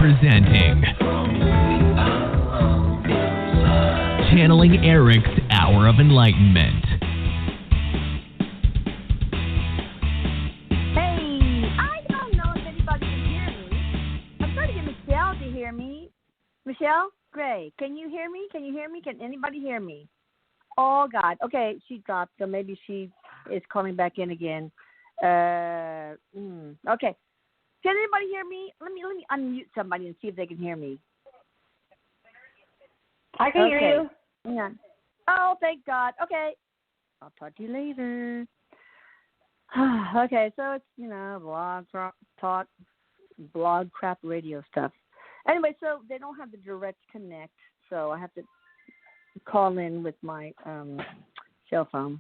presenting Channeling Erik's Hour of Enlightenment. Hey, I don't know if anybody can hear me. I'm trying to get Michelle to hear me. Michelle Gray, can you hear me? Can you hear me? Can anybody hear me? Oh, God. Okay, she dropped, so maybe she is calling back in again. Okay. Can anybody hear me? Let me unmute somebody and see if they can hear me. I can hear you. Yeah. Oh, thank God. Okay. I'll talk to you later. Okay, so it's, blog crap radio stuff. Anyway, so they don't have the direct connect, so I have to call in with my cell phone.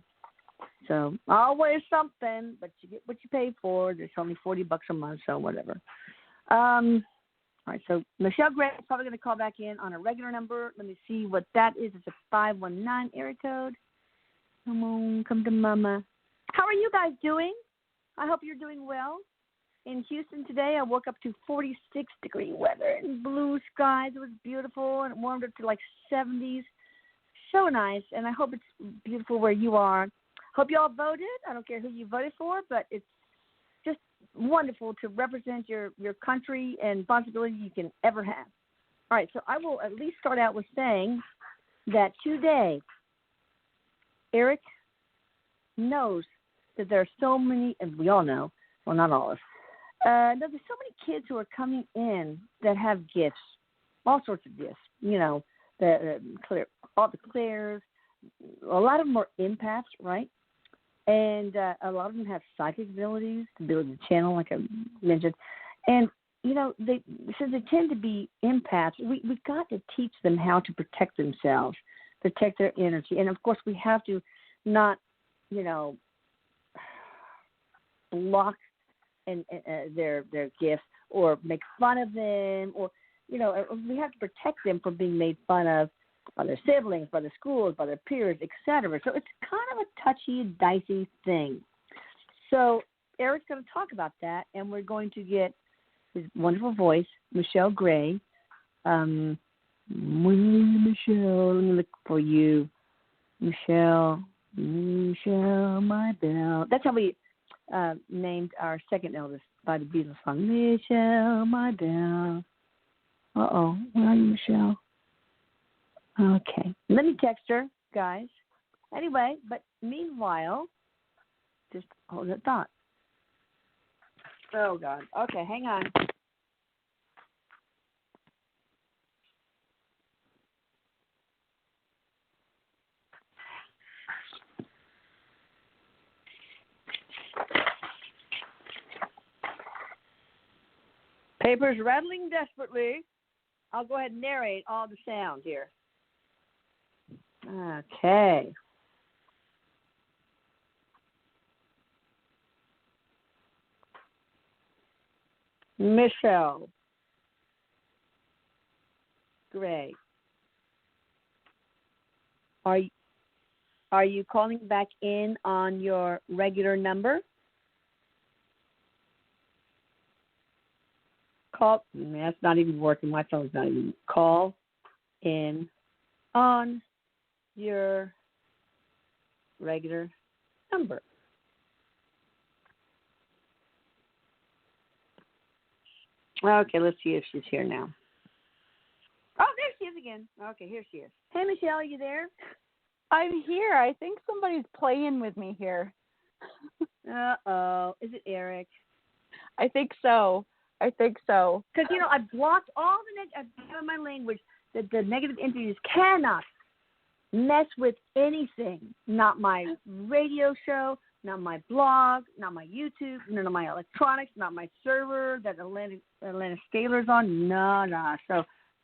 So always something, but you get what you pay for. There's only $40 a month, so whatever. All right, so Michelle Gray is probably going to call back in on a regular number. Let me see what that is. It's a 519 area code. Come on, come to mama. How are you guys doing? I hope you're doing well. In Houston today, I woke up to 46-degree weather and blue skies. It was beautiful, and it warmed up to like 70s. So nice, and I hope it's beautiful where you are. Hope you all voted. I don't care who you voted for, but it's just wonderful to represent your country and responsibility you can ever have. All right, so I will at least start out with saying that today, Erik knows that there are so many, and we all know, well, not all of us, that there's so many kids who are coming in that have gifts, all sorts of gifts, all the clairs. A lot of them are empaths, right? And a lot of them have psychic abilities, the ability to channel, like I mentioned. And, since they tend to be empaths, we've got to teach them how to protect themselves, protect their energy. And, of course, we have to not, block their gifts or make fun of them or, we have to protect them from being made fun of by their siblings, by their schools, by their peers, etc. So it's kind of a touchy, dicey thing. So Erik's going to talk about that, and we're going to get his wonderful voice, Michelle Gray. Michelle, let me look for you. Michelle, my belle. That's how we named our second eldest by the Beatles song, Michelle, my belle. Uh-oh, where are you, Michelle? Okay. Let me text her, guys. Anyway, but meanwhile, just hold that thought. Oh, God. Okay, hang on. Paper's rattling desperately. I'll go ahead and narrate all the sound here. Okay. Michelle Gray. Are you calling back in on your regular number? That's not even working. My phone's not even. Call in on your regular number. Okay, let's see if she's here now. Oh, there she is again. Okay, here she is. Hey, Michelle, are you there? I'm here. I think somebody's playing with me here. Uh-oh. Is it Erik? I think so. Because, I blocked all my language that the negative entities cannot mess with anything. Not my radio show, not my blog, not my YouTube, none of my electronics, not my server that Atlanta Scalar's on. No. So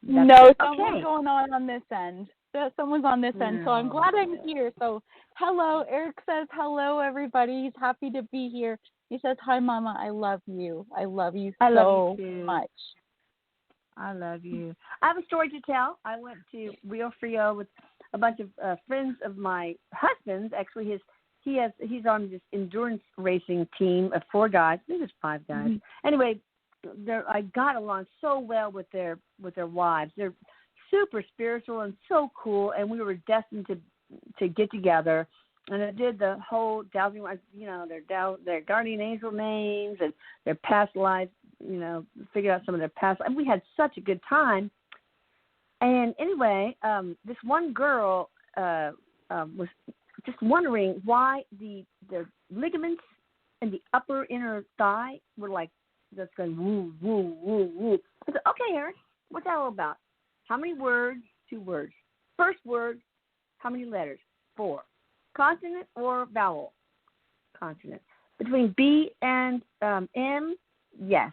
something's going on this end. Someone's on this end, so I'm glad I'm here. So, hello. Erik says hello, everybody. He's happy to be here. He says, hi, Mama. I love you. I love you so much. I love you. I have a story to tell. I went to Rio Frio with a bunch of friends of my husband's. Actually, he's on this endurance racing team of 4 guys. I think there's 5 guys. Mm-hmm. Anyway, I got along so well with their wives. They're super spiritual and so cool, and we were destined to get together. And I did the whole dowsing, their guardian angel names and their past lives, figured out some of their past lives. We had such a good time. And anyway, this one girl was just wondering why the ligaments in the upper inner thigh were like just going woo, woo, woo, woo. I said, okay, Erik, what's that all about? How many words? 2 words. First word, how many letters? 4. Consonant or vowel? Consonant. Between B and M? Yes.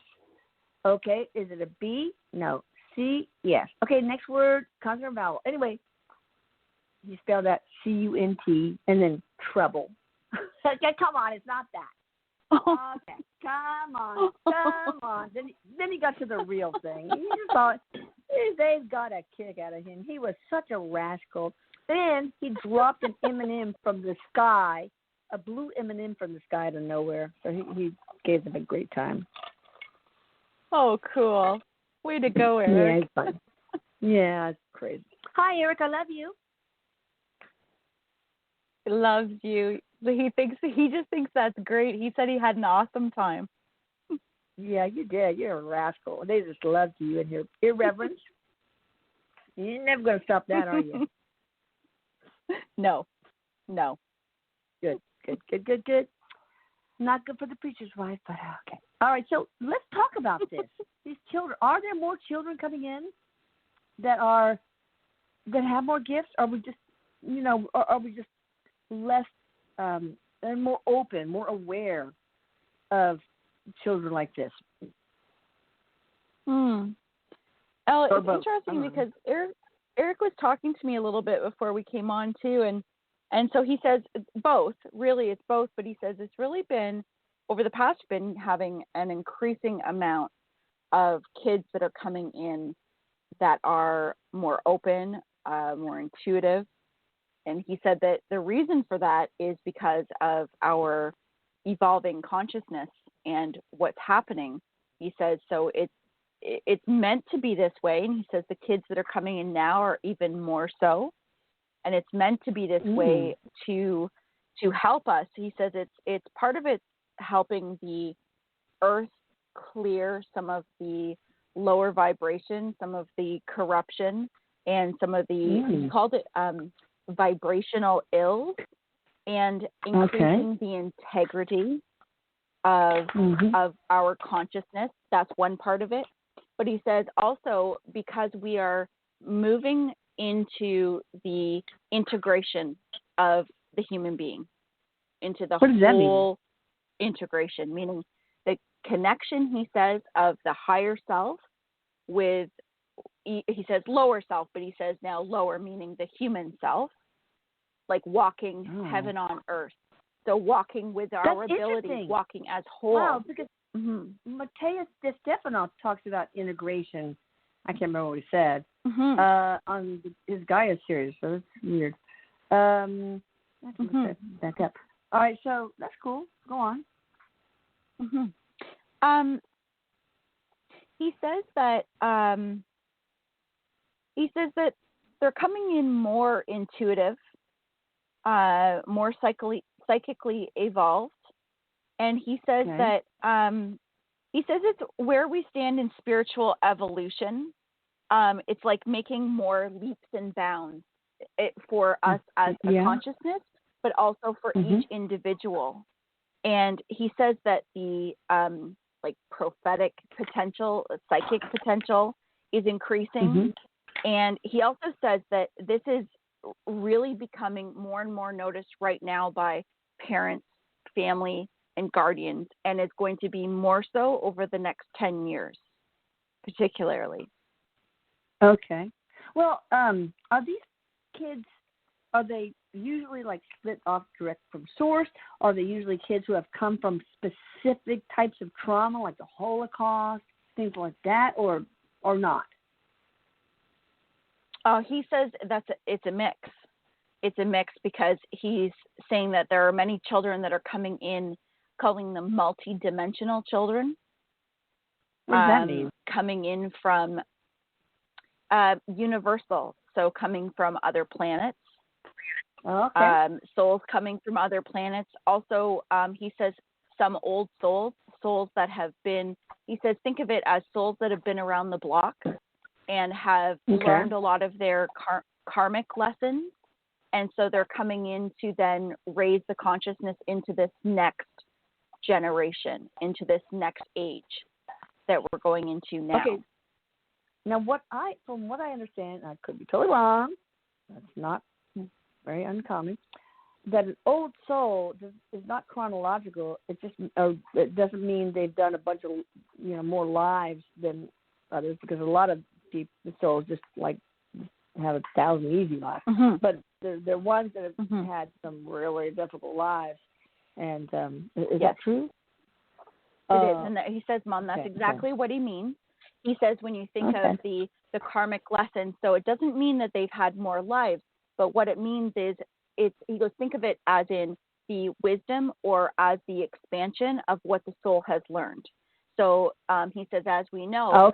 Okay. Is it a B? No. C? Yes. Okay, next word, consonant or vowel. Anyway, you spelled that C-U-N-T and then trouble. Okay, come on, it's not that. Okay, come on. Then he got to the real thing. He just thought, they've got a kick out of him. He was such a rascal. Then he dropped an M&M from the sky, a blue M&M from the sky out of nowhere. So he gave them a great time. Oh, cool. Way to go, Erik. Yeah, it's fun. Yeah, it's crazy. Hi, Erik. I love you. He loves you. He just thinks that's great. He said he had an awesome time. Yeah, you did. You're a rascal. They just loved you and your irreverence. You're never going to stop that, are you? No. Good. Not good for the preacher's wife, but okay. All right, so let's talk about this. These children. Are there more children coming in that have more gifts? Are we just, are we just less and more open, more aware of children like this? Oh, it's interesting because Erik was talking to me a little bit before we came on too, and so he says both. Really, it's both, but he says it's really been over the past been having an increasing amount of kids that are coming in that are more open, more intuitive. And he said that the reason for that is because of our evolving consciousness and what's happening. He says, so it's meant to be this way. And he says the kids that are coming in now are even more so. And it's meant to be this way to help us. He says it's part of it helping the earth clear some of the lower vibration, some of the corruption, and some of the, he called it vibrational ills, and increasing the integrity of our consciousness. That's one part of it. But he says also because we are moving into the integration of the human being, into the whole integration, meaning the connection, he says, of the higher self with, he says lower self, but he says now lower, meaning the human self, like walking heaven on earth. So walking with our abilities, walking as whole. Wow, because Matthias De Stefano talks about integration. I can't remember what he said on his Gaia series, so that's weird. Back up. All right, so that's cool. Go on. He says that they're coming in more intuitive, more psychically evolved, and he says that he says it's where we stand in spiritual evolution. It's like making more leaps and bounds for us as a consciousness, but also for each individual. And he says that the like prophetic potential, psychic potential is increasing. And he also says that this is really becoming more and more noticed right now by parents, family, and guardians, and it's going to be more so over the next 10 years, particularly. Okay. Well, are these kids, are they usually like split off direct from source? Are they usually kids who have come from specific types of trauma, like the Holocaust, things like that, or not? He says it's a mix. It's a mix because he's saying that there are many children that are coming in, calling them multi-dimensional children. What does that mean? Coming in from universal, so coming from other planets. Okay. Souls coming from other planets. Also, he says some old souls that have been, he says, think of it as souls that have been around the block and have learned a lot of their karmic lessons. And so they're coming in to then raise the consciousness into this next generation, into this next age that we're going into now. Okay. Now, from what I understand, I could be totally wrong, that's not very uncommon, that an old soul is not chronological. It just it doesn't mean they've done a bunch of more lives than others, because a lot of souls just like have 1,000 easy lives, but they're ones that have had some really difficult lives. And is that true? It is, and he says, Mom, that's exactly what he means. He says when you think of the karmic lesson, so it doesn't mean that they've had more lives, but what it means is he goes, think of it as in the wisdom or as the expansion of what the soul has learned. So he says, as we know,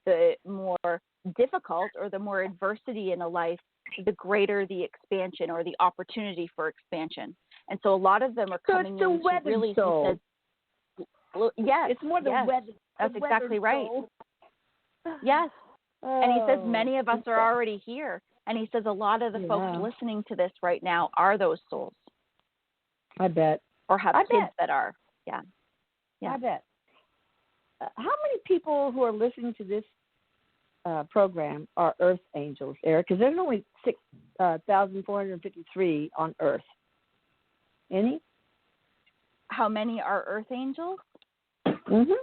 the more difficult or the more adversity in a life, the greater the expansion or the opportunity for expansion. And so a lot of them are coming in to really, soul. He says, yes, it's more the weather. That's exactly right. Soul. Yes. And he says many of us are already here. And he says a lot of the folks listening to this right now are those souls. I bet. Or have kids that are. Yeah. I bet. How many people who are listening to this program are Earth angels, Erik? Because there's only 6,453 on Earth. Any? How many are Earth angels? Mm-hmm.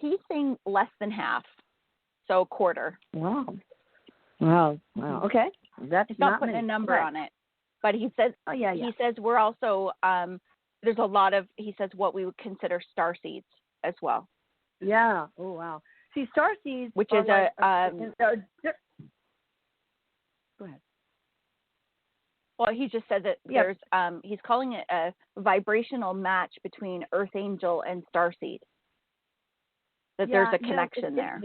He's saying less than half, so a quarter. Wow. Okay. That's He's not putting a number on it, but he says. He says we're also there's a lot of, he says, what we would consider starseeds as well. Yeah. Oh wow. See, starseeds, which is go ahead. Well, he just said that there's he's calling it a vibrational match between Earth angel and starseed. That there's a connection there.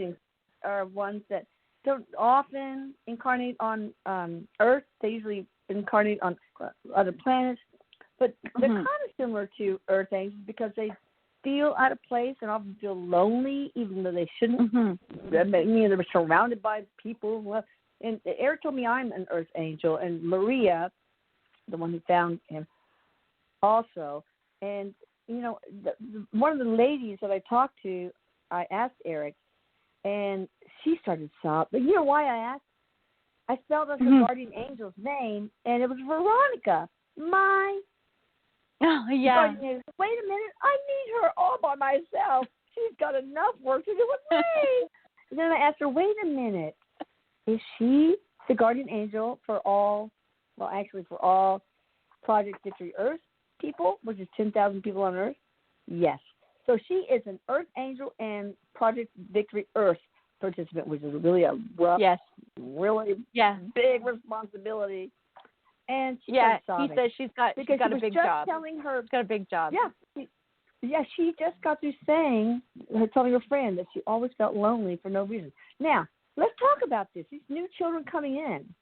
Are ones that don't often incarnate on Earth. They usually incarnate on other planets, but they're kind of similar to Earth angels because they feel out of place and often feel lonely, even though they shouldn't. They're surrounded by people. Well, and Erik told me I'm an Earth angel, and Maria, the one who found him, also. And one of the ladies that I talked to, I asked Erik, and she started sobbing. But you know why I asked? I spelled out her guardian angel's name, and it was Veronica. My guardian angel. Wait a minute, I need her all by myself. She's got enough work to do with me. And then I asked her, wait a minute, is she the guardian angel for all, for all Project Victory Earth people, which is 10,000 people on Earth? Yes. So she is an Earth angel and Project Victory Earth participant, which is really a rough, really big responsibility. And she he says she's got a big job. She's got a big job. Yeah, she just got through telling her friend that she always felt lonely for no reason. Now, let's talk about this. These new children coming in.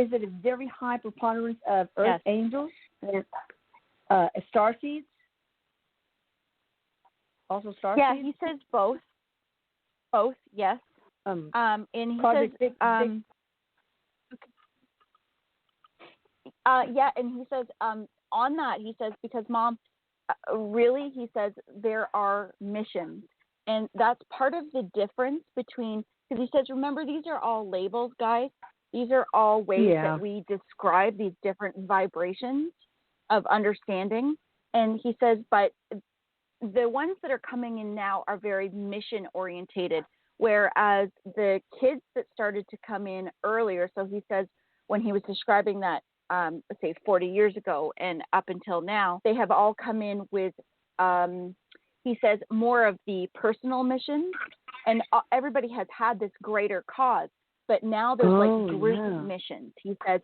Is it a very high preponderance of Earth angels and starseeds? Also starseeds? Yeah, he says both. Both, yes. And he says, and he says, on that, he says, because Mom, really, he says, there are missions. And that's part of the difference between, because he says, remember, these are all labels, guys. These are all ways that we describe these different vibrations of understanding. And he says, but the ones that are coming in now are very mission orientated, whereas the kids that started to come in earlier, so he says when he was describing that, let's say 40 years ago and up until now, they have all come in with, he says, more of the personal missions, and everybody has had this greater cause, but now there's group missions. He says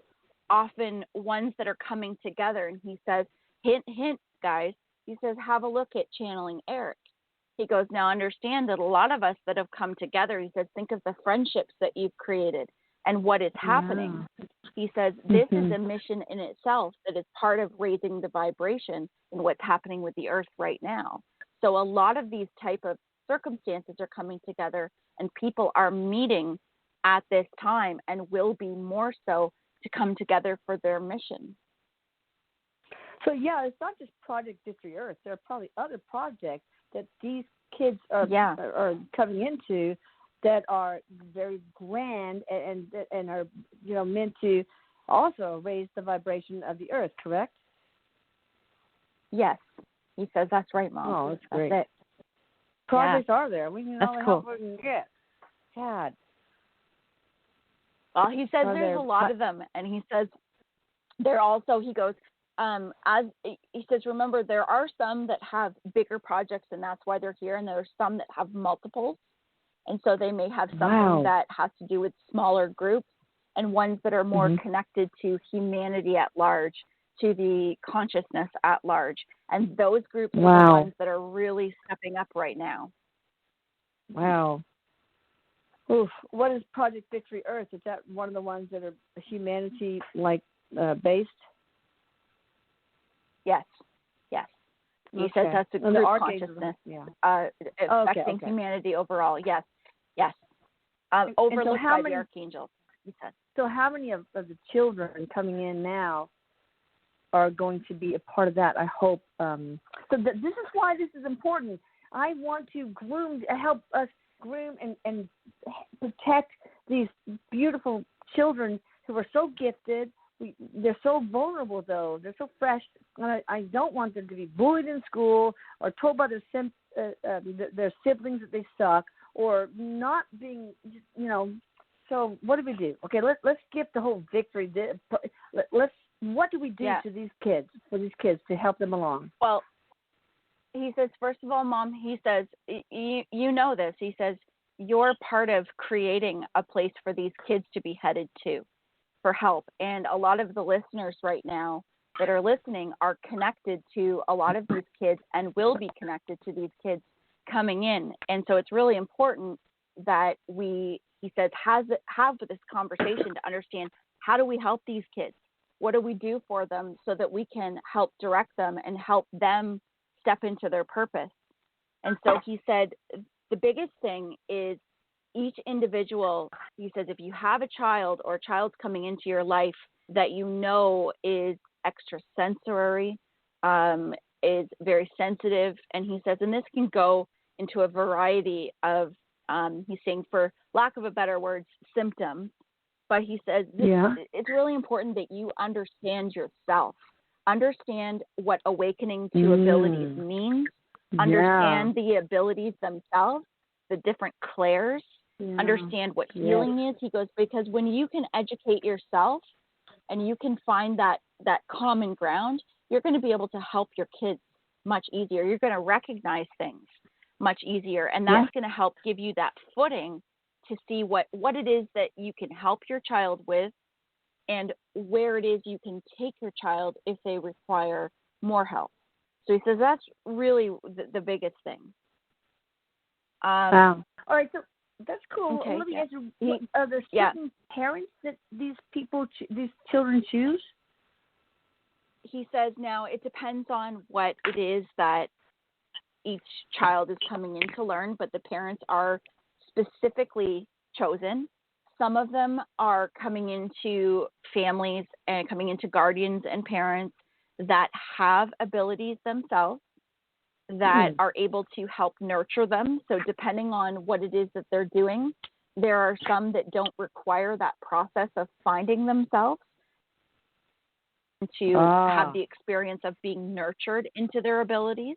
often ones that are coming together, and he says hint, hint, guys. He says, have a look at channeling Erik. He goes, now understand that a lot of us that have come together, he says, think of the friendships that you've created and what is happening. He says, this is a mission in itself that is part of raising the vibration in what's happening with the earth right now. So a lot of these type of circumstances are coming together and people are meeting at this time and will be more so to come together for their mission. So, yeah, it's not just Project Victory Earth. There are probably other projects that these kids are coming into that are very grand and are, meant to also raise the vibration of the earth, correct? Yes. He says that's right, Mom. Oh, that's great. That's it. Projects are there. We need all the help cool. we can get. God. Well, he says there's a lot of them, and he says they're also, he goes, as he says, remember, there are some that have bigger projects, and that's why they're here, and there are some that have multiples, and so they may have something that has to do with smaller groups, and ones that are more connected to humanity at large, to the consciousness at large, and those groups are the ones that are really stepping up right now. Wow. Oof. What is Project Victory Earth? Is that one of the ones that are humanity based? Yes. He says that's a group consciousness affecting humanity overall. Yes. Overlooked by the archangels, he said. So how many of the children coming in now are going to be a part of that, I hope? This is why this is important. I want to help us groom and protect these beautiful children who are so gifted. They're so vulnerable, though. They're so fresh. I don't want them to be bullied in school or told by their siblings that they suck or not being, So what do we do? Okay, let's skip the whole victory. What do we do to these kids, for these kids, to help them along? Well, he says, first of all, Mom, he says, you know this. He says, you're part of creating a place for these kids to be headed to for help. And a lot of the listeners right now that are listening are connected to a lot of these kids and will be connected to these kids coming in. And so it's really important that he says, have this conversation to understand, how do we help these kids? What do we do for them so that we can help direct them and help them step into their purpose? And so he said, the biggest thing is each individual, he says, if you have a child or a child's coming into your life that is extrasensory, is very sensitive, and he says, and this can go into a variety of, he's saying, for lack of a better word, symptoms, but he says it's really important that you understand yourself, understand what awakening to abilities means, understand the abilities themselves, the different clairs, understand what healing is. He goes, because when you can educate yourself and you can find that common ground, you're going to be able to help your kids much easier. You're going to recognize things much easier, and that's going to help give you that footing to see what it is that you can help your child with and where it is you can take your child if they require more help. So he says that's really the biggest thing. Wow. All right, so that's cool. Okay, let me ask you, are there certain parents that these children choose? He says now it depends on what it is that each child is coming in to learn, but the parents are specifically chosen. Some of them are coming into families and coming into guardians and parents that have abilities themselves that are able to help nurture them. So depending on what it is that they're doing, there are some that don't require that process of finding themselves to have the experience of being nurtured into their abilities.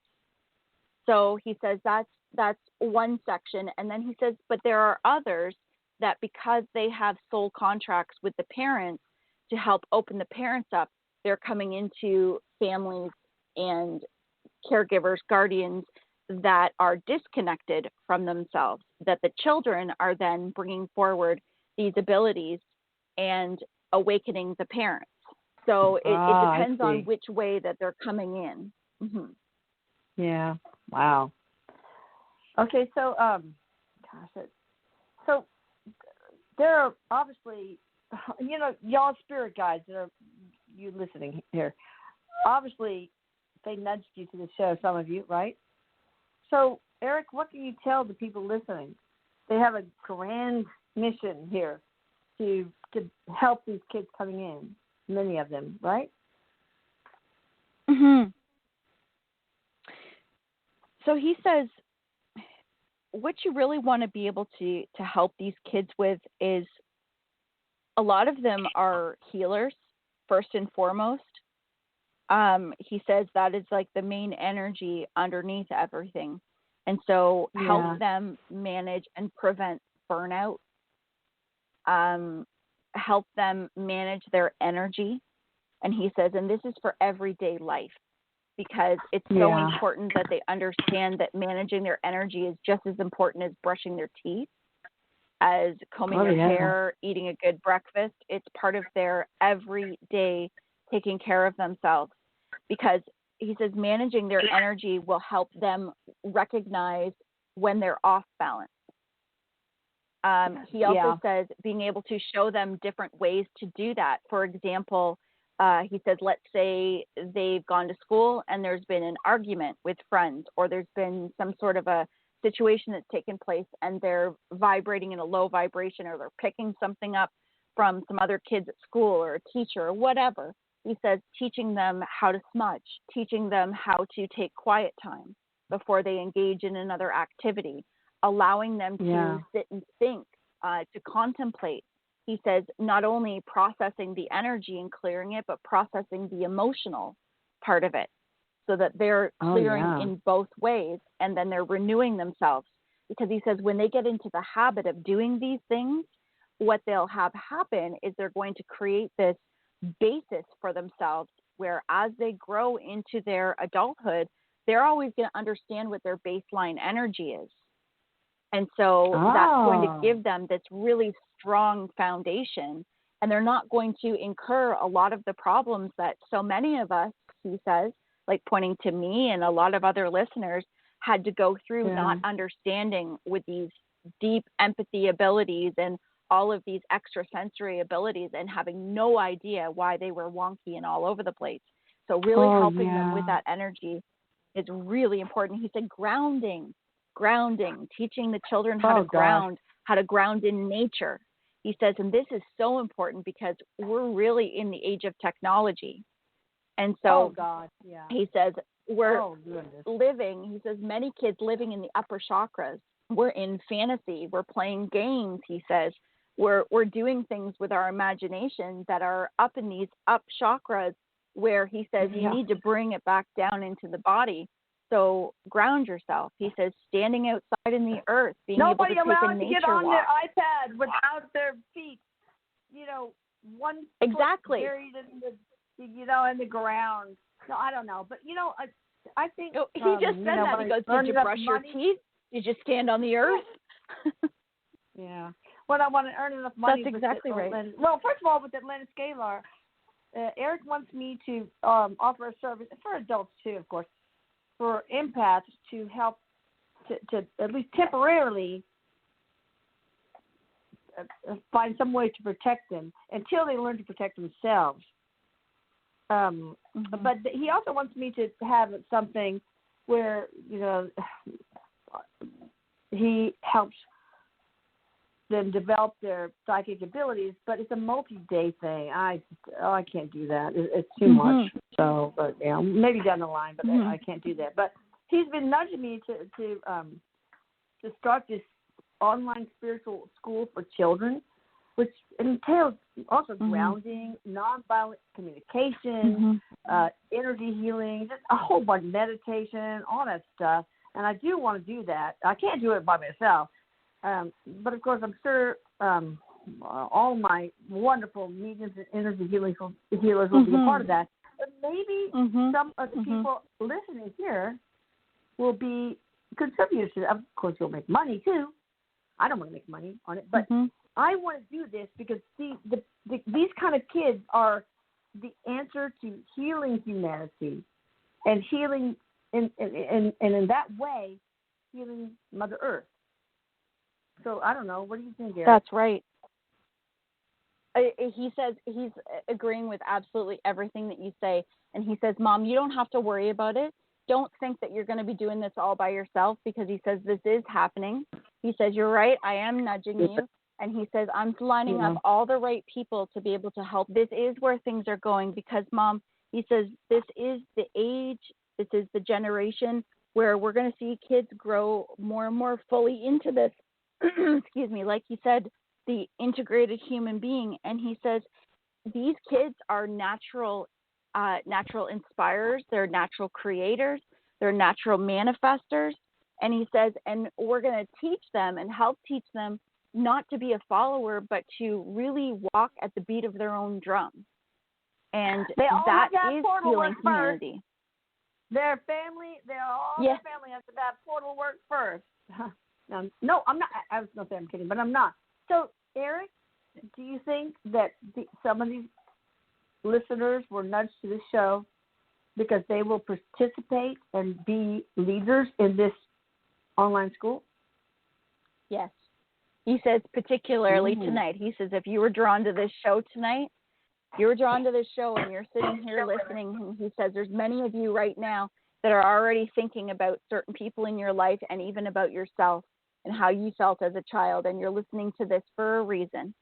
So he says that's one section. And then he says, but there are others that because they have soul contracts with the parents to help open the parents up, they're coming into families and caregivers, guardians that are disconnected from themselves, that the children are then bringing forward these abilities and awakening the parents. So it depends on which way that they're coming in. Mm-hmm. Yeah. Wow. Okay, so so there are obviously, y'all spirit guides that are you listening here. Obviously, they nudged you to the show, some of you, right? So, Erik, what can you tell the people listening? They have a grand mission here to help these kids coming in, many of them, right? Mm-hmm. So he says, what you really want to be able to help these kids with is, a lot of them are healers, first and foremost. He says that is like the main energy underneath everything. And so help them manage and prevent burnout. Help them manage their energy. And he says, and this is for everyday life, because it's so important that they understand that managing their energy is just as important as brushing their teeth, as combing their hair, eating a good breakfast. It's part of their everyday taking care of themselves, because he says managing their energy will help them recognize when they're off balance. He also says being able to show them different ways to do that. For example, he says, let's say they've gone to school and there's been an argument with friends, or there's been some sort of a situation that's taken place and they're vibrating in a low vibration, or they're picking something up from some other kids at school or a teacher or whatever. He says teaching them how to smudge, teaching them how to take quiet time before they engage in another activity, allowing them to sit and think, to contemplate. He says not only processing the energy and clearing it, but processing the emotional part of it, so that they're clearing in both ways, and then they're renewing themselves. Because he says when they get into the habit of doing these things, what they'll have happen is they're going to create this basis for themselves, where as they grow into their adulthood, they're always going to understand what their baseline energy is. And so that's going to give them this really strong foundation, and they're not going to incur a lot of the problems that so many of us, he says, like pointing to me and a lot of other listeners, had to go through not understanding with these deep empathy abilities and all of these extrasensory abilities, and having no idea why they were wonky and all over the place. So really helping them with that energy is really important. He said grounding, teaching the children how to ground, how to ground in nature. He says, and this is so important because we're really in the age of technology. And so he says we're living, he says many kids living in the upper chakras. We're in fantasy. We're playing games, he says. We're doing things with our imagination that are up in these up chakras, where he says you need to bring it back down into the body. So ground yourself. He says standing outside in the earth, being able to take a nature walk. Nobody allowed to get on their iPad without their feet, one exactly foot buried in the, in the ground. No, I don't know, but I think he just said that. He goes, "Did you brush your teeth? Did you stand on the earth?" Yeah. When I want to earn enough money. That's exactly right. Well, first of all, with Atlantic Scalar, Erik wants me to offer a service for adults too, of course, for empaths to help to at least temporarily find some way to protect them until they learn to protect themselves. But he also wants me to have something where, he helps them develop their psychic abilities, but it's a multi-day thing. I can't do that. It's too much. So, but maybe down the line, but I can't do that. But he's been nudging me to start this online spiritual school for children, which entails also grounding, nonviolent communication, energy healing, just a whole bunch of meditation, all that stuff. And I do want to do that. I can't do it by myself. But of course, I'm sure all my wonderful mediums and energy healers will be a part of that. But maybe some of the people listening here will be contributors to that. Of course, you'll make money too. I don't want to make money on it, but I want to do this because these kind of kids are the answer to healing humanity and healing, and in that way, healing Mother Earth. So I don't know. What do you think, Erik? That's right. He says he's agreeing with absolutely everything that you say. And he says, Mom, you don't have to worry about it. Don't think that you're going to be doing this all by yourself, because he says this is happening. He says, you're right. I am nudging you. And he says, I'm lining up all the right people to be able to help. This is where things are going because, Mom, he says, this is the age, this is the generation where we're going to see kids grow more and more fully into this. Excuse me, like he said, the integrated human being. And he says, these kids are natural inspirers, they're natural creators, they're natural manifestors. And he says, and we're going to teach them and help teach them not to be a follower, but to really walk at the beat of their own drum. And that is healing humanity. Their family, their family has to have portal work first. No, I'm not. I was going to say I'm kidding, but I'm not. So, Erik, do you think that some of these listeners were nudged to this show because they will participate and be leaders in this online school? Yes. He says particularly tonight. He says if you were drawn to this show tonight, you're drawn to this show and you're sitting here listening. And he says there's many of you right now that are already thinking about certain people in your life and even about yourself and how you felt as a child. And you're listening to this for a reason.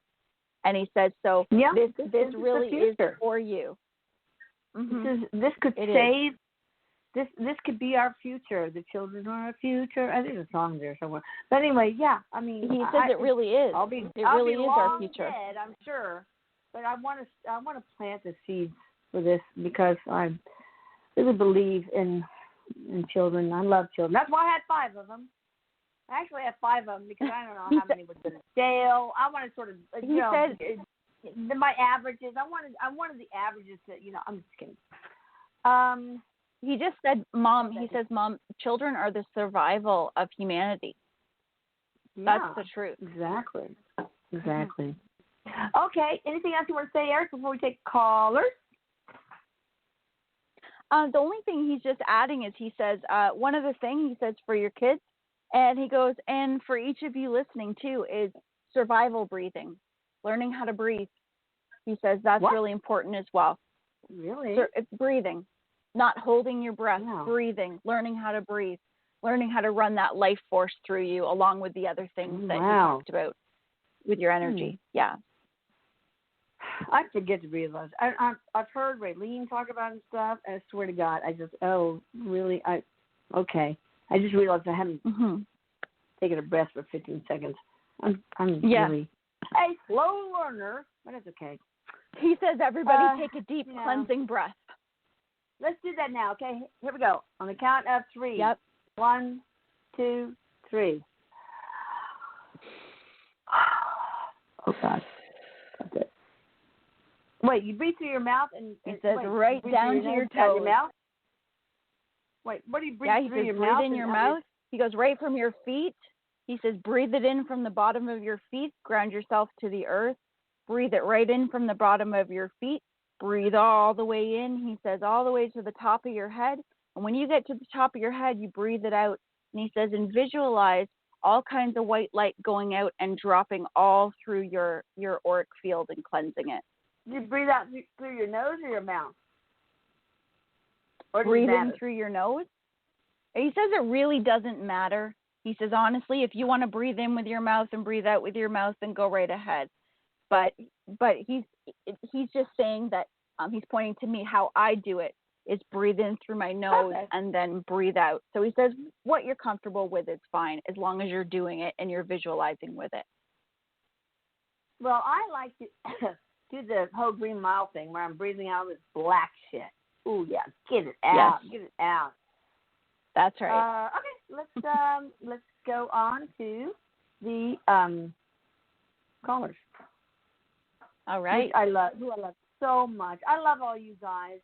And he says, so this really is for you. Mm-hmm. This could save. This could be our future. The children are our future. I think there's a song there somewhere. But anyway, yeah. I mean, he says it really is. It really is our future. Dead, I'm sure. But I want to plant the seeds for this because I really believe in children. I love children. That's why I had 5 of them. I actually had 5 of them because I don't know how many would go to jail. I want to sort of, my averages. I wanted the averages to, I'm just kidding. He just said, Mom, he says, Mom, children are the survival of humanity. Yeah, that's the truth. Exactly. Okay. Anything else you want to say, Erik, before we take callers? The only thing he's just adding is he says, one of the things he says for your kids, and he goes, and for each of you listening too, is survival breathing, learning how to breathe. He says that's really important as well. Really? It's breathing, not holding your breath, breathing, learning how to breathe, learning how to run that life force through you along with the other things that you talked about with your energy. Yeah. I forget to breathe. I've heard Raylene talk about it and stuff, and I swear to God, I just, really? Okay. I just realized I haven't taken a breath for 15 seconds. I'm really a slow learner, but it's okay. He says everybody take a deep cleansing breath. Let's do that now, okay? Here we go. On the count of 3. Yep. 1, 2, 3. Oh, God. That's it. Wait, you breathe through your mouth and he says right down to your toes. Your mouth? Wait, what do you breathe through your mouth? Yeah, he says breathe in your mouth. He goes right from your feet. He says breathe it in from the bottom of your feet. Ground yourself to the earth. Breathe it right in from the bottom of your feet. Breathe all the way in. He says all the way to the top of your head. And when you get to the top of your head, you breathe it out. And he says, and visualize all kinds of white light going out and dropping all through your auric field and cleansing it. You breathe out through your nose or your mouth? Or breathe in through your nose. He says it really doesn't matter. He says, honestly, if you want to breathe in with your mouth and breathe out with your mouth, then go right ahead. But he's just saying that he's pointing to me how I do it is breathe in through my nose and then breathe out. So he says what you're comfortable with is fine as long as you're doing it and you're visualizing with it. Well, I like to do the whole Green Mile thing where I'm breathing out this black shit. Ooh, yeah, get it out, get it out. That's right. Okay, let's go on to the callers. All right. I love so much. I love all you guys.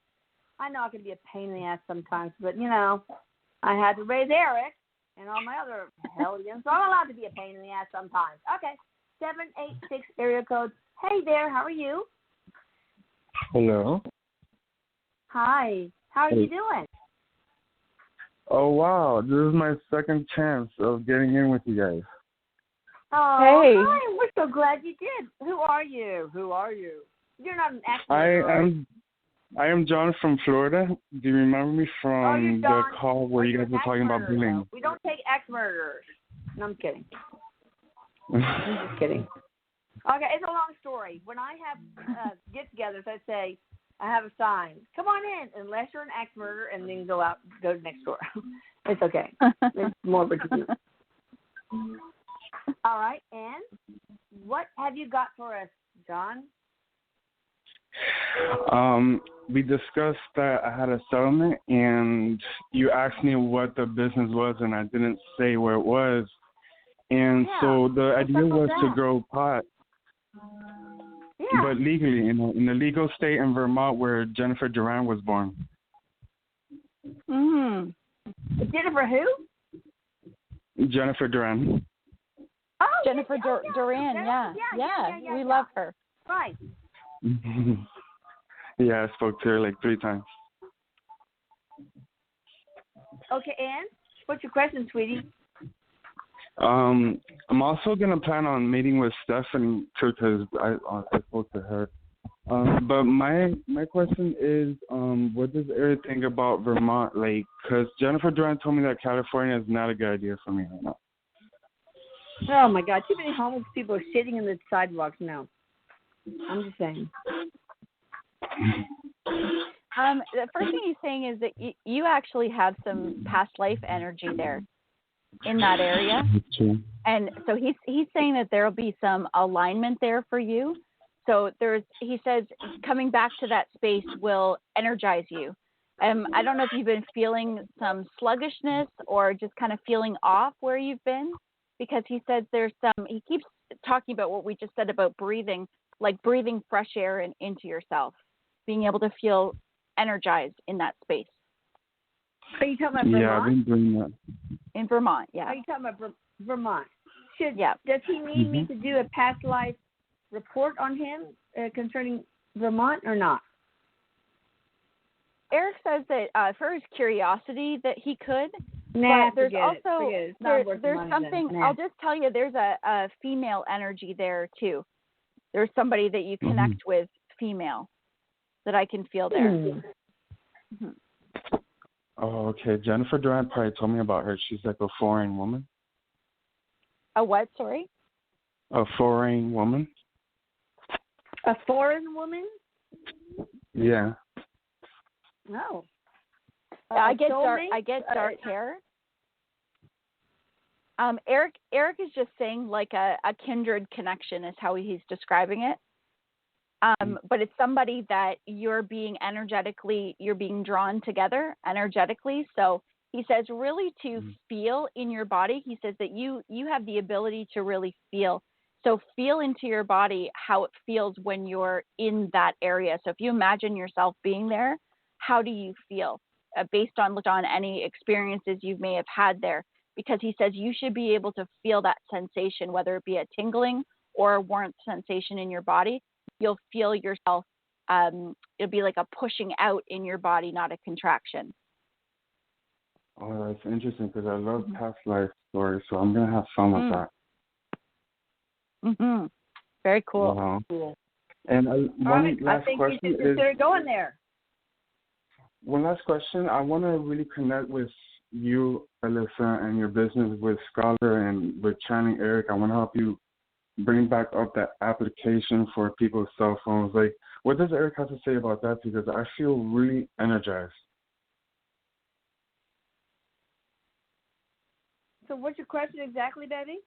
I know I can be a pain in the ass sometimes, but I had to raise Erik and all my other hellions, so I'm allowed to be a pain in the ass sometimes. Okay, 786 area code. Hey there, how are you? Hello. Hi. How are you doing? Oh, wow. This is my second chance of getting in with you guys. Oh, hey. Hi. We're so glad you did. Who are you? You're not an actor. I am John from Florida. Do you remember me from the call where you guys were talking about bullying? No. We don't take ex-murderers. No, I'm kidding. I'm just kidding. Okay, it's a long story. When I have get-togethers, I say, I have a sign. Come on in, unless you're an ex-murderer, and then go to next door. It's okay. It's more ridiculous. All right, and what have you got for us, John? We discussed that I had a settlement, and you asked me what the business was, and I didn't say where it was. And so the idea was to grow pot, but legally, in a legal state in Vermont where Jennifer Duran was born. Jennifer who? Jennifer Duran. Oh, Jennifer Duran, yeah. We love her. Right. Yeah, I spoke to her like 3 times. Okay, and what's your question, sweetie? I'm also gonna plan on meeting with Stephanie too, because I spoke to her. But my question is, what does Erik think about Vermont? Like, because Jennifer Duran told me that California is not a good idea for me right now. Oh my God, too many homeless people are sitting in the sidewalks now. I'm just saying. The first thing he's saying is that you actually have some past life energy there in that area. And so he's saying that there will be some alignment there for you. So he says coming back to that space will energize you. I don't know if you've been feeling some sluggishness or just kind of feeling off where you've been, because he says he keeps talking about what we just said about breathing, like breathing fresh air into yourself, being able to feel energized in that space. Are you talking about Vermont? Yeah, I've been doing that. In Vermont, yeah. Are you talking about Vermont? Does he need me to do a past life report on him concerning Vermont or not? Erik says that for his curiosity that he could. Nah, but there's also there's something. Nah. I'll just tell you, there's a female energy there too. There's somebody that you connect with, female, that I can feel there. Oh, okay. Jennifer Duran probably told me about her. She's like a foreign woman. A what? Sorry. A foreign woman. A foreign woman? Yeah. No. I get dark hair. Erik is just saying like a kindred connection is how he's describing it. But it's somebody that you're being drawn together energetically. So he says really to feel in your body. He says that you have the ability to really feel. So feel into your body how it feels when you're in that area. So if you imagine yourself being there, how do you feel based on any experiences you may have had there? Because he says you should be able to feel that sensation, whether it be a tingling or a warmth sensation in your body. You'll feel yourself, it'll be like a pushing out in your body, not a contraction. Oh, that's interesting because I love past life stories, so I'm going to have fun with that. Very cool. Wow. Cool. And one last question I think you should consider going there. One last question. I want to really connect with you, Alyssa, and your business with Scholar and with Channeling Erik. I want to help you bring back up that application for people's cell phones. Like, what does Erik have to say about that? Because I feel really energized. So what's your question exactly, baby?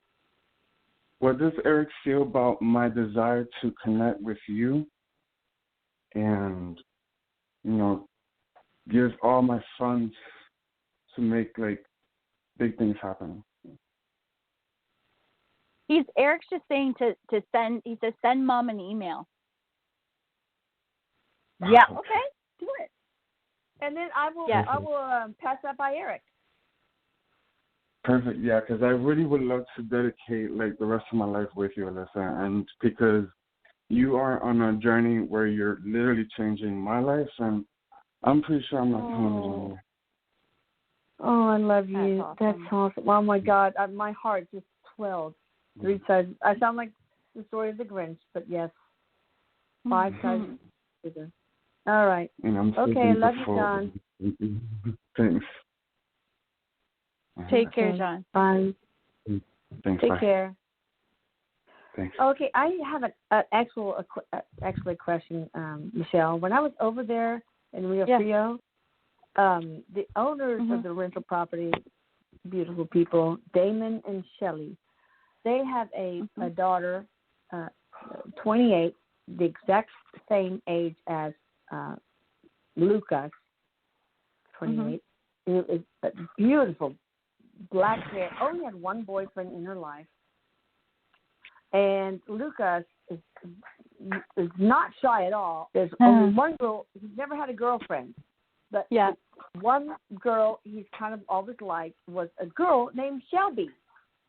What does Erik feel about my desire to connect with you and, give all my funds to make, big things happen? Erik's just saying to send, he says, send mom an email. Yeah. Okay. Do it. And then I will pass that by Erik. Perfect. Yeah, because I really would love to dedicate the rest of my life with you, Alyssa, and because you are on a journey where you're literally changing my life, and I'm pretty sure I'm not telling it anymore. Oh, I love you. That's That's awesome. Oh my God, my heart just swelled. 3 sides. I sound like the story of the Grinch, but yes, 5 sides bigger. All right. And I'm okay, love you, John. Thanks. Take care, John. Bye. Thanks. Take bye. care. Thanks. Okay, I have actually a question, Michelle. When I was over there in Rio Frio, the owners of the rental property, beautiful people, Damon and Shelley, they have a daughter, 28, the exact same age as Lucas, 28. It is beautiful, black hair. Only had one boyfriend in her life. And Lucas is not shy at all. There's only one girl. He's never had a girlfriend. But one girl he's kind of always liked was a girl named Shelby.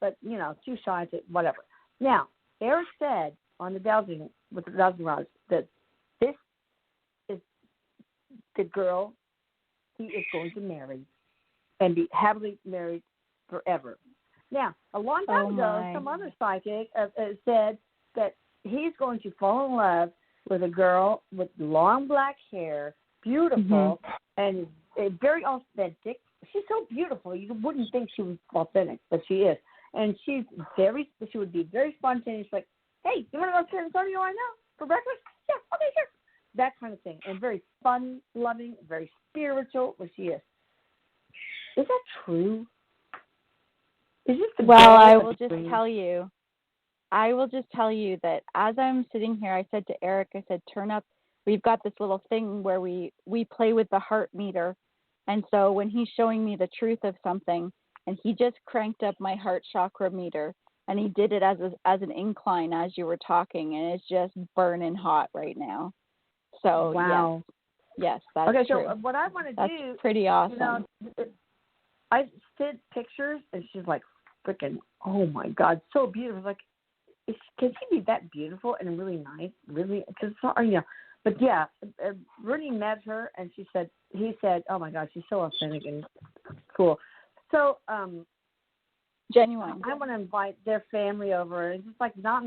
But, too shy to whatever. Now, Erik said on the dowsing, with the dowsing rods, that this is the girl he is going to marry and be happily married forever. Now, a long time ago, some other psychic said that he's going to fall in love with a girl with long black hair, beautiful, and very authentic. She's so beautiful, you wouldn't think she was authentic, but she is. And she would be very spontaneous, like, hey, you want to go to San Antonio right now for breakfast? Yeah, okay, sure. That kind of thing. And very fun-loving, very spiritual, what she is. Is that true? I will just tell you that as I'm sitting here, I said to Erik, turn up. We've got this little thing where we play with the heart meter. And so when he's showing me the truth of something, and he just cranked up my heart chakra meter, and he did it as an incline as you were talking, and it's just burning hot right now. So, wow. Yes, that's okay, true. So what I want to do... That's pretty awesome. I sent pictures, and she's like, freaking, oh my God, so beautiful. Like, can she be that beautiful and really nice? Really? Cause, but yeah, Rudy met her, and he said, oh my God, she's so authentic and cool. So, genuine. I want to invite their family over and just like not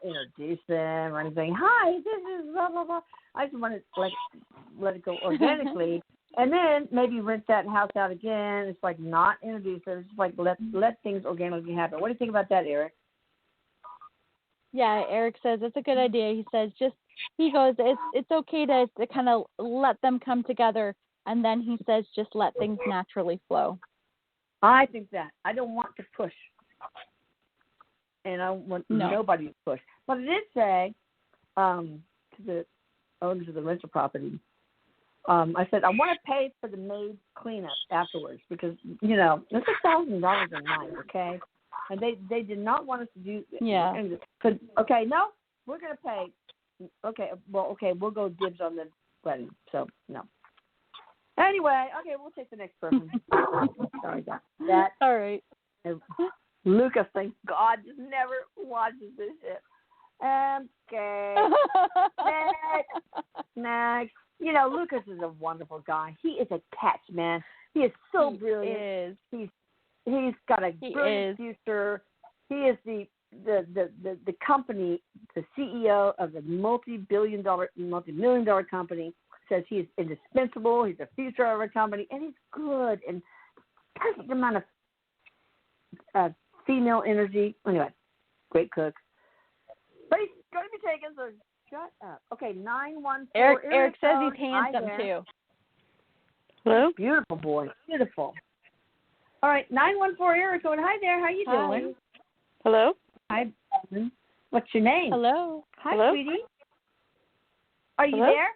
introduce them or anything. Hi, this is blah blah blah. I just want to let it go organically. And then maybe rent that house out again. It's like not introduce it. It's just like let things organically happen. What do you think about that, Erik? Yeah, Erik says it's a good idea. He says he goes, it's okay to kind of let them come together, and then he says just let things naturally flow. I think that. I don't want to push. And I want nobody to push. But I did say to the owners of the rental property, I said, I want to pay for the maid cleanup afterwards because, it's $1,000 a night, okay? And they did not want us to do okay, no, we're going to pay. Okay, we'll go dibs on the wedding. So, no. Anyway, okay, we'll take the next person. Sorry about that. All right. Lucas, thank God, just never watches this shit. Okay. Next. Lucas is a wonderful guy. He is a catch, man. He is so brilliant. He's got a brilliant future. He is the company, the CEO of a multi-million dollar company. Says he is indispensable. He's the future of our company, and he's good and perfect amount of female energy. Anyway, great cook. But he's going to be taken, so shut up. Okay, 914. Erik says he's handsome too. Hello? Beautiful boy. Beautiful. All right, 914 Erik. Hi there. How you doing? Hello? Hi, Evan. What's your name? Hello. Hi, Hello? sweetie. Are you Hello? there?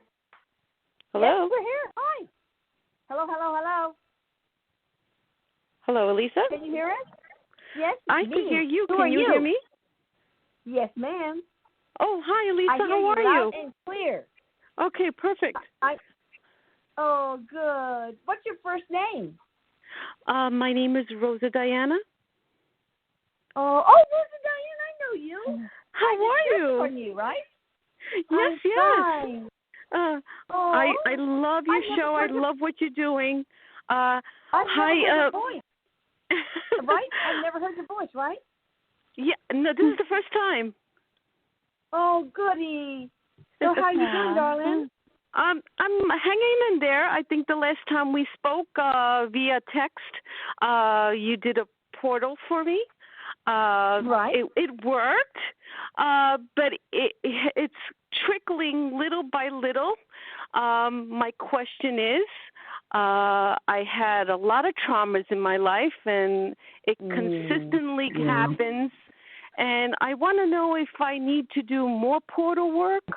Hello? Yes, we're here. Hi. Hello. Hello, Elisa? Can you hear us? Yes, I me. can hear you. Who Can are you hear me? Yes, ma'am. Oh, hi, Elisa. I hear How are loud you? and clear. Okay, perfect. Oh, good. What's your first name? My name is Rosa Diana. Oh, Rosa Diane, I know you. How are you? On you, right? Yes, I'm fine. I love your show. I love what you're doing. I've never Hi. heard your voice. Right? I've never heard your voice, right? Yeah, no, this is the first time. Oh, goody. So how you doing, darling? I'm hanging in there. I think the last time we spoke via text, you did a portal for me. Right. It worked, but it's trickling little by little. My question is, I had a lot of traumas in my life, and it consistently happens. And I want to know if I need to do more portal work,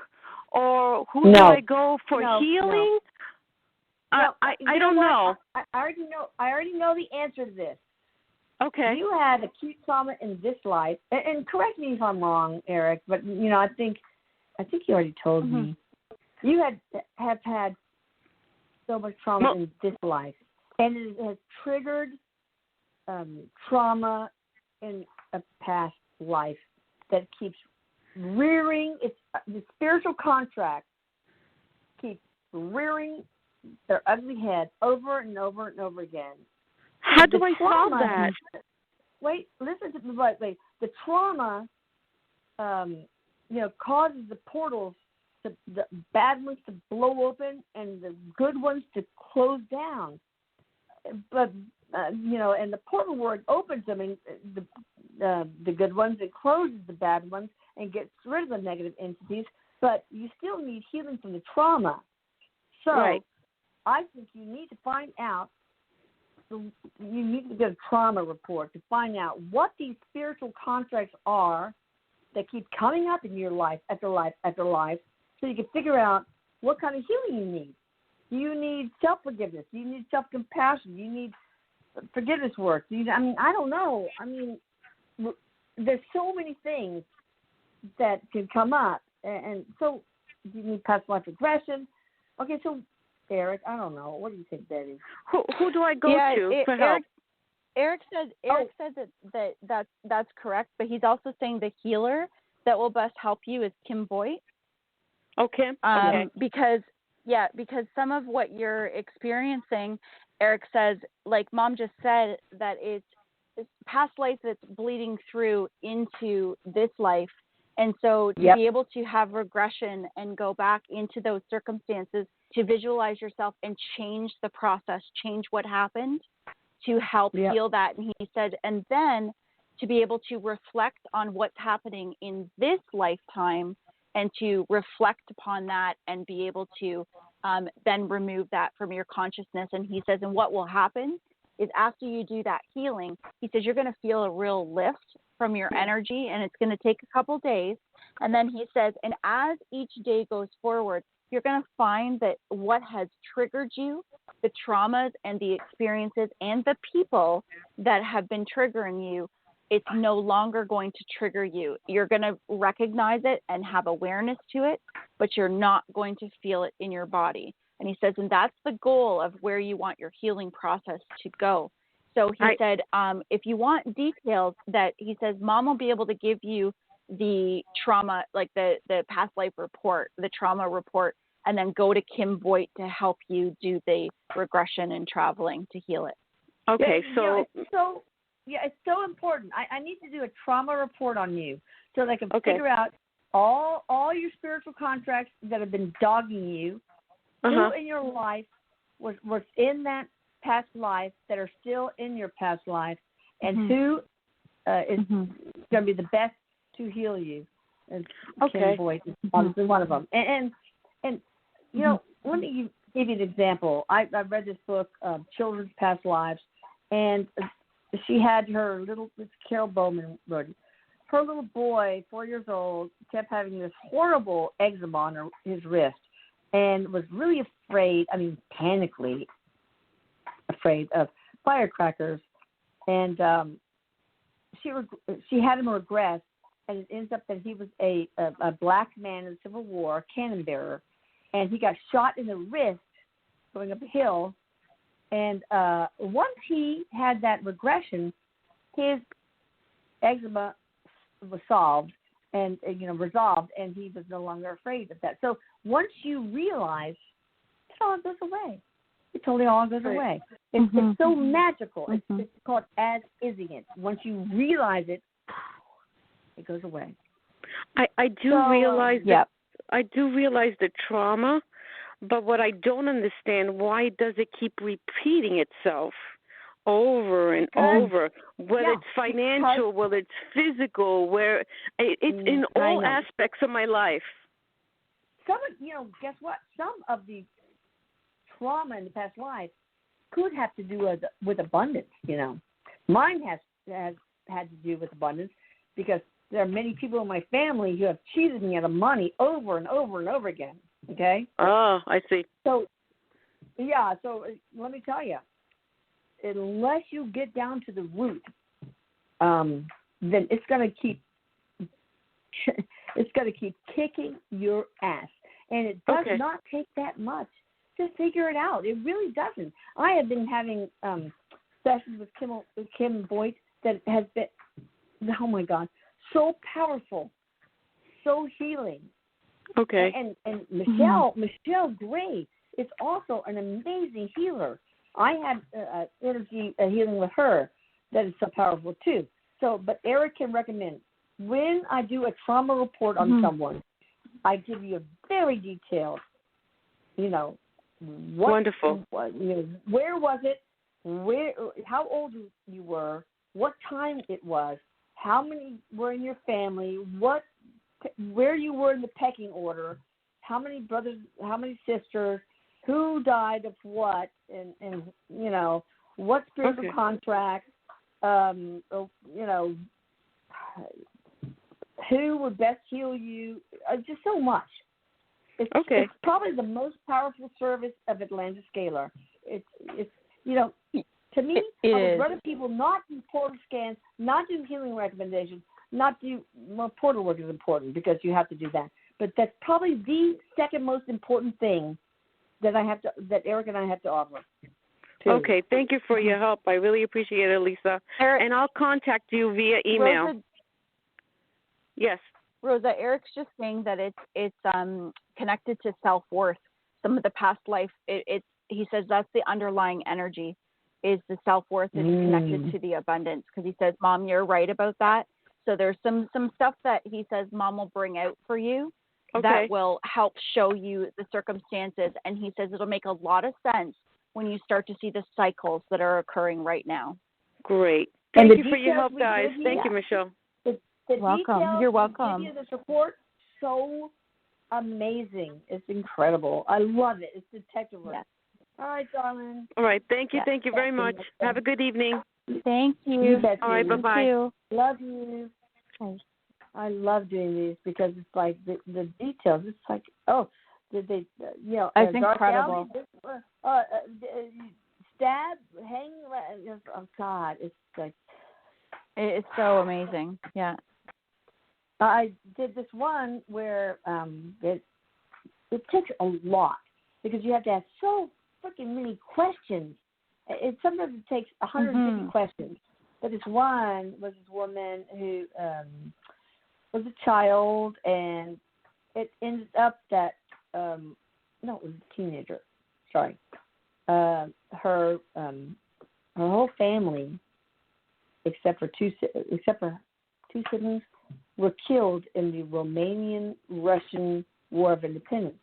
or who do I go for healing? No. I don't know. I already know the answer to this. Okay. You had acute trauma in this life, and correct me if I'm wrong, Erik, but I think you already told me. You have had so much trauma in this life, and it has triggered trauma in a past life that keeps rearing the spiritual contract keeps rearing their ugly head over and over and over again. How do I solve that? Wait, listen to me. Wait. The trauma, causes the portals, the bad ones to blow open and the good ones to close down. But and the portal word opens them, and the good ones, it closes the bad ones and gets rid of the negative entities. But you still need healing from the trauma. So I think you need to find out. You need to get a trauma report to find out what these spiritual contracts are that keep coming up in your life after life after life, so you can figure out what kind of healing you need. Do you need self-forgiveness? Do you need self-compassion? Do you need forgiveness work? I don't know. There's so many things that can come up. And so do you need past life regression? Okay, so Erik, I don't know. What do you think that is? Who do I go to for help? Erik says that's correct, but he's also saying the healer that will best help you is Kim Boyd. Okay. Because some of what you're experiencing, Erik says, like Mom just said, that it's past life that's bleeding through into this life. And so to be able to have regression and go back into those circumstances, to visualize yourself and change the process, change what happened to help heal that. And he said, and then to be able to reflect on what's happening in this lifetime and to reflect upon that and be able to then remove that from your consciousness. And he says, and what will happen is after you do that healing, he says, you're going to feel a real lift from your energy, and it's going to take a couple days. And then he says, and as each day goes forward, you're going to find that what has triggered you, the traumas and the experiences and the people that have been triggering you, it's no longer going to trigger you. You're going to recognize it and have awareness to it, but you're not going to feel it in your body. And he says, and that's the goal of where you want your healing process to go. So he said, if you want details, that he says, Mom will be able to give you the trauma, like the past life report, the trauma report, and then go to Kim Boyd to help you do the regression and traveling to heal it. Okay, it's so important. I need to do a trauma report on you so that I can figure out all your spiritual contracts that have been dogging you, who in your life was in that past life that are still in your past life, and who is going to be the best to heal you. And Kim Boyd is obviously one of them. And let me give you an example. I read this book, Children's Past Lives, and she had her Carol Bowman wrote it. Her little boy, 4 years old, kept having this horrible eczema on his wrist and was really afraid, panically afraid of firecrackers. And she had him regress, and it ends up that he was a black man in the Civil War, a cannon bearer, and he got shot in the wrist going up a hill. And once he had that regression, his eczema was solved, and resolved, and he was no longer afraid of that. So once you realize, it all goes away. It totally all goes away. It's so magical. It's called as-ising. Once you realize it, it goes away. I do realize that. I do realize the trauma, but what I don't understand, why does it keep repeating itself over and over? Whether it's financial, whether it's physical, where it's in all aspects of my life. Guess what? Some of the trauma in the past life could have to do with abundance. Mine has had to do with abundance because there are many people in my family who have cheated me out of money over and over and over again. Okay. Oh, I see. So let me tell you, unless you get down to the root, then it's going to keep kicking your ass, and it does not take that much to figure it out. It really doesn't. I have been having sessions with Kim Boyd that has been, oh my God, so powerful, so healing. Okay. And Michelle Gray is also an amazing healer. I had energy healing with her that is so powerful too. So, but Erik can recommend, when I do a trauma report on someone, I give you a very detailed, wonderful. Where was it? How old you were? What time it was? How many were in your family? Where you were in the pecking order? How many brothers? How many sisters? Who died of what? And what spiritual contracts? Who would best heal you? Just so much. It's probably the most powerful service of Atlantis Scalar. It's to me, I would rather people not do portal scans, not do healing recommendations, not do portal work is important because you have to do that. But that's probably the second most important thing that Erik and I have to offer. Okay, thank you for your help. I really appreciate it, Lisa. And I'll contact you via email. Rosa, yes. Rosa, Erik's just saying that it's connected to self-worth. Some of the past life, he says that's the underlying energy, is the self-worth is connected to the abundance. Because he says, Mom, you're right about that. So there's some stuff that he says Mom will bring out for you that will help show you the circumstances. And he says it'll make a lot of sense when you start to see the cycles that are occurring right now. Great. Thank you for your help, guys. Thank you, Michelle. Welcome. You're welcome. The support, so amazing. It's incredible. I love it. It's detective work. Yes. All right, darling. All right. Thank you. Thank you very much. Have a good evening. Thank you. All right. Bye-bye. Love you. Okay. I love doing these because it's like the details. It's like, did they, it's incredible. Stab, hang, oh God, it's like. It's so amazing. Yeah. I did this one where it takes a lot because you have to ask so freaking many questions. Sometimes it takes 150 questions. But this one was this woman who was a child, and it ended up that it was a teenager. Sorry, her whole family, except for two siblings, were killed in the Romanian-Russian War of Independence,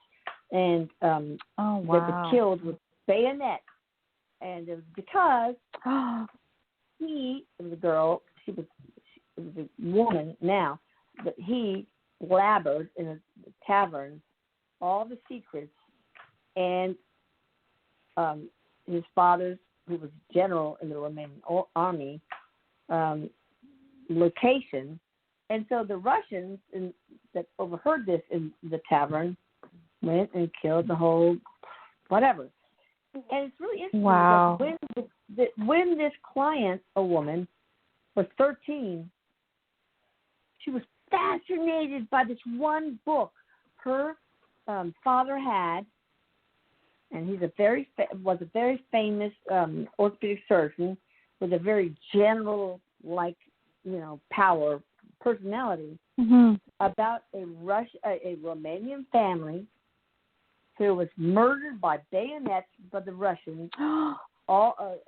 and they were killed with bayonets, and it was because it was a girl, it was a woman now, but he blabbered in a tavern all the secrets, and his father's, who was general in the Romanian army, location. And so the Russians that overheard this in the tavern went and killed the whole whatever. And it's really interesting because when this client, a woman, was 13, she was fascinated by this one book her father had, and he's was a very famous orthopedic surgeon with a very general, power personality Mhm. about a Romanian family who was murdered by bayonets by the Russians.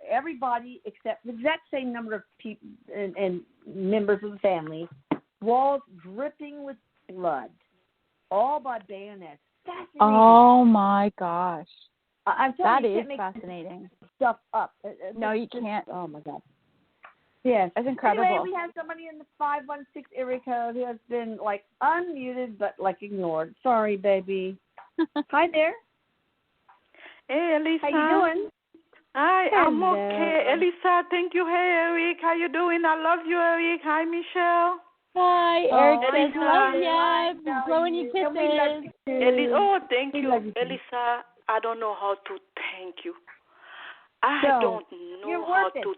Everybody except the exact same number of people and members of the family. Walls dripping with blood, all by bayonets. Fascinating. Oh my gosh, I'm that telling you, is fascinating. Stuff up. No, you can't. Oh my God. Yes, that's incredible. Anyway, we have somebody in the 516 area code who has been like unmuted but like ignored. Sorry, baby. Hi there. Hey, Elisa. How you doing? Hi, Hello. I'm okay. Elisa, thank you. Hey, Erik, how you doing? I love you, Erik. Hi, Michelle. Hi, Erik says Elisa. love ya. Blowing you kisses. Thank you. Elisa, I don't know how to thank you. I don't know how to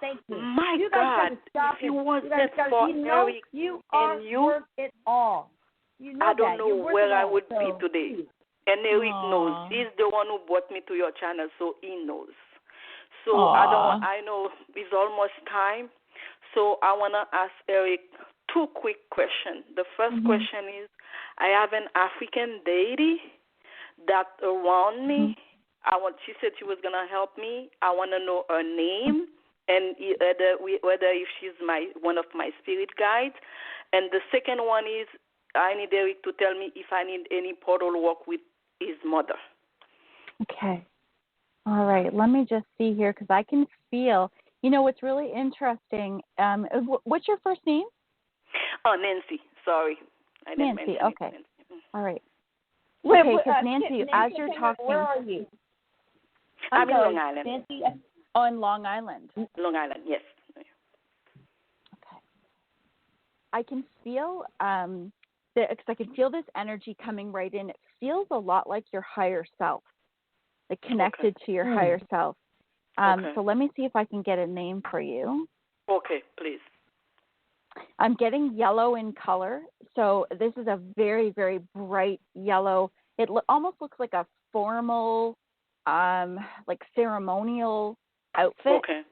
thank you. My God, if you wasn't for Erik and you, worth it all. I don't know where I would be today. And Erik knows. He's the one who brought me to your channel, so he knows. So I know it's almost time. So I want to ask Erik 2 quick questions. The first question is, I have an African deity that around me. She said she was going to help me. I want to know her name and whether if she's one of my spirit guides. And the second one is, I need Erik to tell me if I need any portal work with his mother. Okay. All right. Let me just see here because I can feel. You know what's really interesting? What's your first name? Oh, Nancy. Sorry. I didn't Nancy. mention Okay. Nancy. All right. Wait, okay, because Nancy, as you're talking. Where are you? I'm in Long Island. Nancy? On Long Island. Long Island, yes. Okay. I can feel because I can feel this energy coming right in. It feels a lot like your higher self, like connected to your higher self. So let me see if I can get a name for you. Okay, please. I'm getting yellow in color. So this is a very, very bright yellow. It almost looks like a formal, like ceremonial outfit. Okay.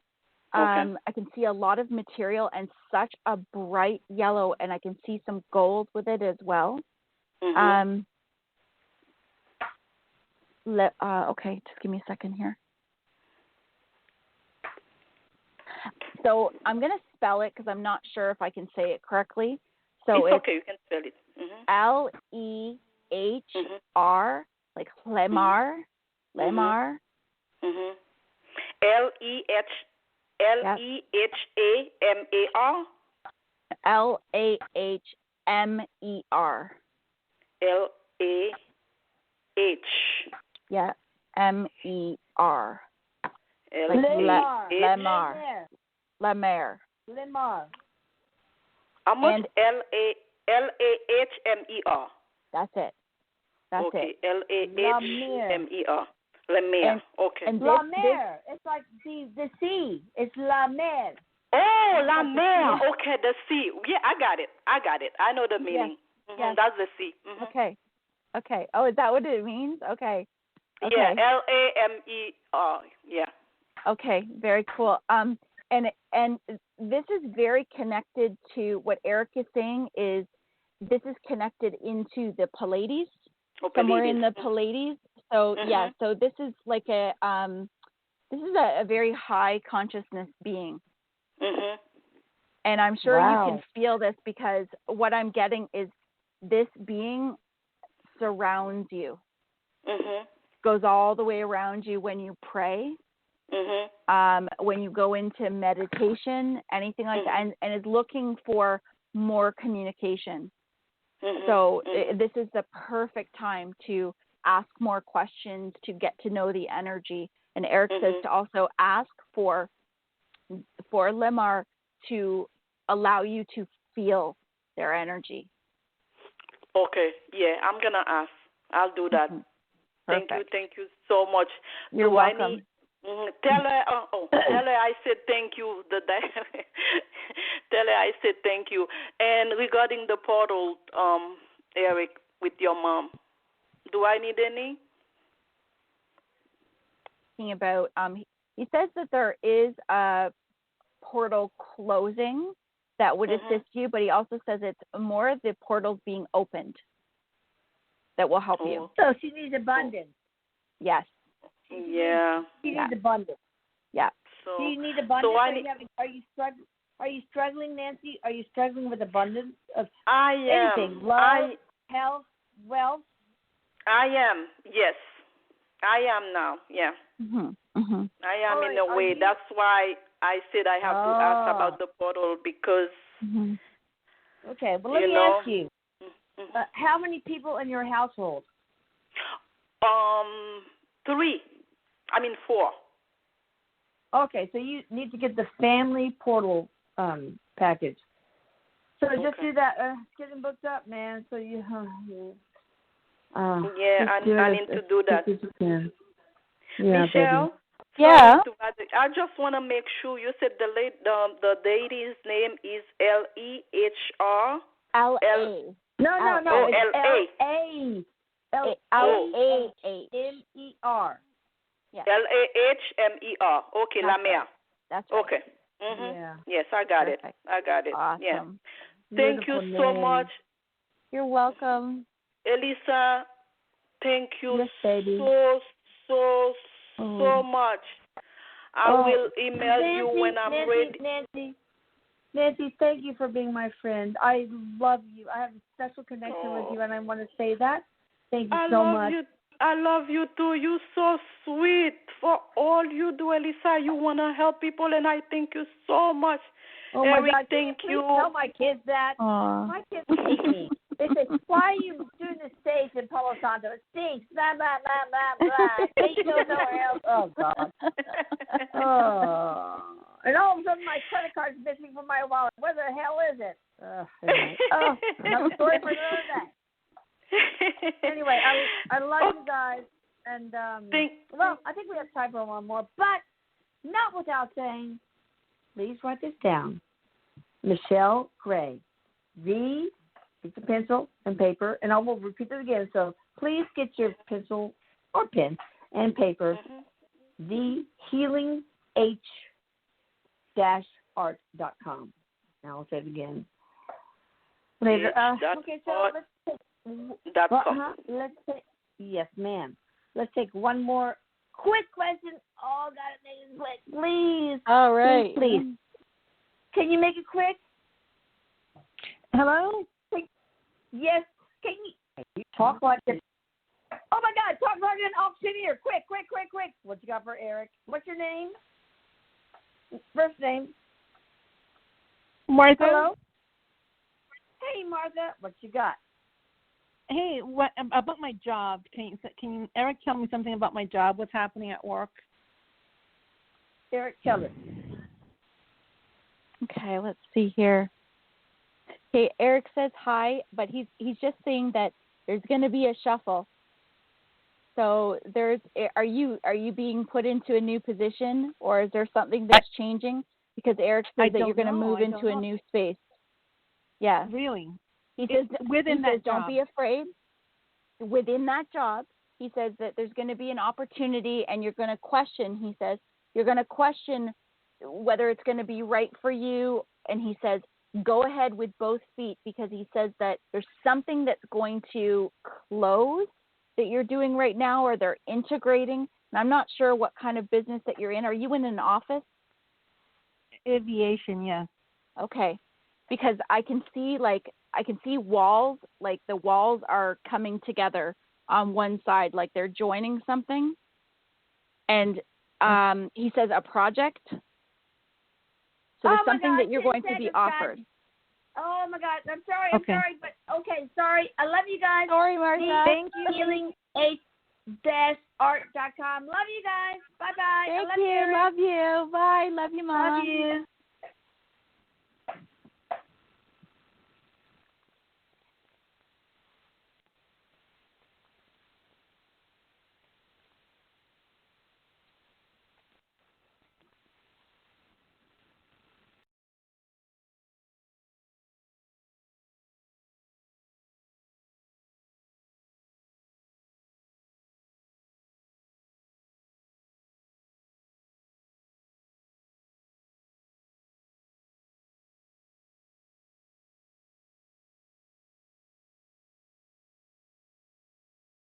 I can see a lot of material and such a bright yellow, and I can see some gold with it as well. Okay, just give me a second here. So I'm going to spell it because I'm not sure if I can say it correctly. So it's okay, you can spell it. Lehr, like Lemar. Lemar. Lehamar. Lahmer. Yeah, Mer. Lemar. How much? Lahmer. That's it. Okay, Lahmer. Lemare. Okay. And La Mer. It's like the sea. It's La Mer. Oh, La Mer. Okay, the sea. Yeah, I got it. I know the meaning. Yes. Yes. That's the sea. Okay. Oh, is that what it means? Okay. Yeah, Lamer. Yeah. Okay, very cool. And this is very connected to what Erik is saying. Is this is connected into the Pleiades, somewhere in the Pleiades. So yeah, so this is like a very high consciousness being. And I'm sure you can feel this because what I'm getting is this being surrounds you. Goes all the way around you when you pray. When you go into meditation, anything like that, and is looking for more communication. So this is the perfect time to ask more questions, to get to know the energy. And Erik says to also ask for Lemar to allow you to feel their energy. Okay, yeah, I'm going to ask. I'll do that. Thank you so much. You're welcome. Tell her I said thank you. Tell her I said thank you. And regarding the portal, Erik, with your mom, do I need any? Thinking about, he says that there is a portal closing that would assist you, but he also says it's more the portals being opened that will help you. So she needs abundance. Yes. Yeah. She needs abundance. Yeah. So do you need abundance? So are you struggling, Nancy? Are you struggling with abundance of am. anything? Love, health, wealth? I am. Yes. I am now. Yeah. I am in a way. That's why I said I have to ask about the portal because. Okay. Well, let me ask you. How many people in your household? 4. Okay, so you need to get the family portal package. So just do that. Get them booked up, man. So you. I need to do that. Yeah, Michelle. Baby. Yeah. I just want to make sure you said the lady's name is Lehr. L-A. No. L-A. L-A-H-M-E-R. Yeah. L-A-H-M-E-R. Okay, La Mer. That's right. Okay. Yeah. Yes, I got Perfect. it. I got it. Awesome. Yeah. Thank you so much. You're welcome. Elisa, thank you baby. so much. I will email you when I'm ready. Nancy, thank you for being my friend. I love you. I have a special connection with you, and I want to say that. Thank you so much. I love you too. You're so sweet for all you do, Elisa. You want to help people, and I thank you so much. Oh, Eric, my God. thank you. Tell my kids that. My kids hate me. They say, why are you doing the stage in Palo Santo? It stinks. Blah, blah, blah, blah, blah. Can't you go somewhere else? Oh, God. Oh. And all of a sudden, my credit card's missing from my wallet. Where the hell is it? Another story for another day. Anyway, I love you guys. And, I think we have time for one more. But not without saying, please write this down. Michelle Gray. Get the pencil and paper, and I will repeat it again. So please get your pencil or pen and paper. TheHealingH-Art.com. Now I'll say it again. Later. Okay, so let's take. Yes, ma'am. Let's take one more quick question. Oh, gotta make it quick, please. All right. Please. Can you make it quick? Hello? Yes. Can you talk like this? Oh, my God. Talk like an auctioneer. Quick. What you got for Eric? What's your name? First name? Martha. Hello? Hey, Martha. What you got? Hey, what about my job? Can you, Eric, tell me something about my job? What's happening at work? Eric, tell it. Okay, let's see here. Okay, Eric says hi, but he's just saying that there's going to be a shuffle. So are you being put into a new position, or is there something that's changing? Because Eric says that you're going to move into a new space. Yeah. Really? He says within that job. Don't be afraid. Within that job, he says that there's going to be an opportunity, and you're going to question. He says you're going to question whether it's going to be right for you, and he says go ahead with both feet, because he says that there's something that's going to close that you're doing right now, or they're integrating. And I'm not sure what kind of business that you're in. Are you in an office? Aviation, yes. Okay. Because I can see walls, like the walls are coming together on one side, like they're joining something. And he says a project. So there's something that you're going to be offered. Oh, my God. I'm sorry, but sorry. I love you guys. Sorry, Martha. Thank you. HealingH-Art.com. Love you guys. Bye-bye. Thank you. Love you. Bye. Love you, Mom. Love you.